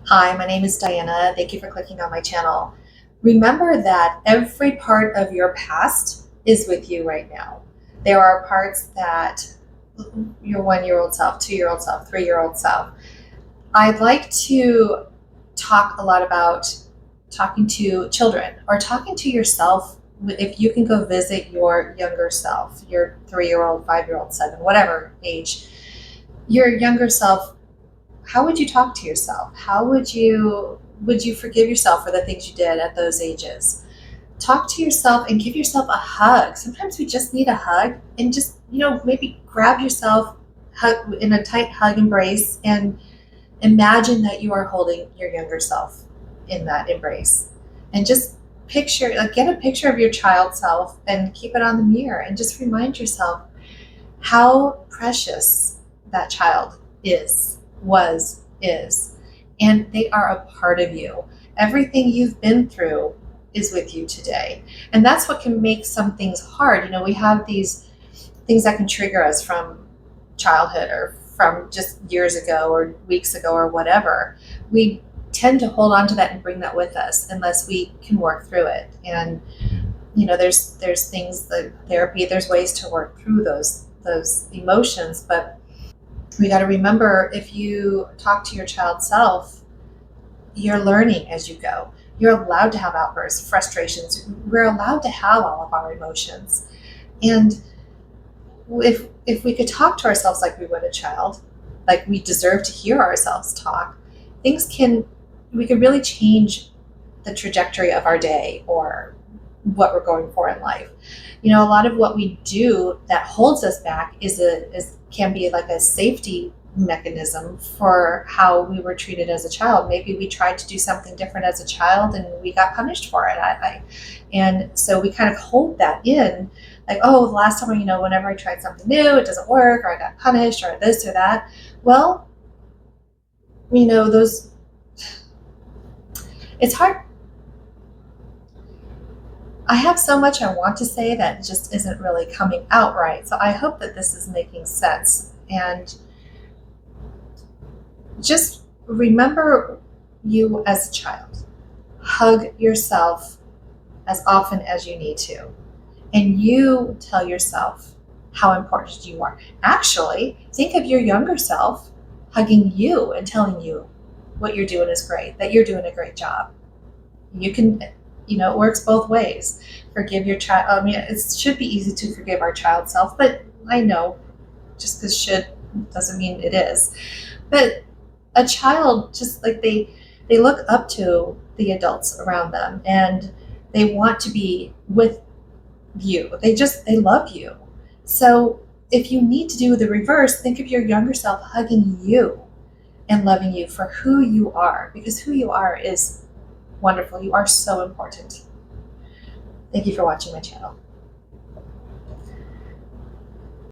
Hi, my name is Diana. Thank you for clicking on my channel. Remember that every part of your past is with you right now. There are parts that your 1-year-old self, 2-year-old self, 3-year-old self. I'd like to talk a lot about talking to children or talking to yourself. If you can go visit your younger self, your 3-year-old, 5-year-old, 7, whatever age, your younger self, how would you talk to yourself? How would you forgive yourself for the things you did at those ages? Talk to yourself and give yourself a hug. Sometimes we just need a hug and just, maybe grab yourself hug in a tight hug embrace and imagine that you are holding your younger self in that embrace. And just get a picture of your child self and keep it on the mirror and just remind yourself how precious that child is, and they are a part of you. Everything you've been through is with you today. And that's what can make some things hard. We have these things that can trigger us from childhood or from just years ago or weeks ago or whatever. We tend to hold on to that and bring that with us unless we can work through it. And there's things like therapy, there's ways to work through those emotions, but we got to remember, if you talk to your child self, you're learning as you go. You're allowed to have outbursts, frustrations. We're allowed to have all of our emotions. And if we could talk to ourselves like we would a child, like we deserve to hear ourselves talk, we could really change the trajectory of our day or what we're going for in life. A lot of what we do that holds us back can be like a safety mechanism for how we were treated as a child. Maybe we tried to do something different as a child and we got punished for it. And so we kind of hold that in, like, oh, the last time, whenever I tried something new, it doesn't work, or I got punished, or this or that. Well, it's hard. I have so much I want to say that just isn't really coming out right. So I hope that this is making sense. And just remember you as a child. Hug yourself as often as you need to. And you tell yourself how important you are. Actually, think of your younger self hugging you and telling you what you're doing is great, that you're doing a great job. You can, it works both ways. Forgive your child. I mean, it should be easy to forgive our child self, but I know just because should doesn't mean it is. But a child, just like they look up to the adults around them and they want to be with you. They love you. So if you need to do the reverse, think of your younger self hugging you and loving you for who you are, because who you are is wonderful. You are so important. Thank you for watching my channel.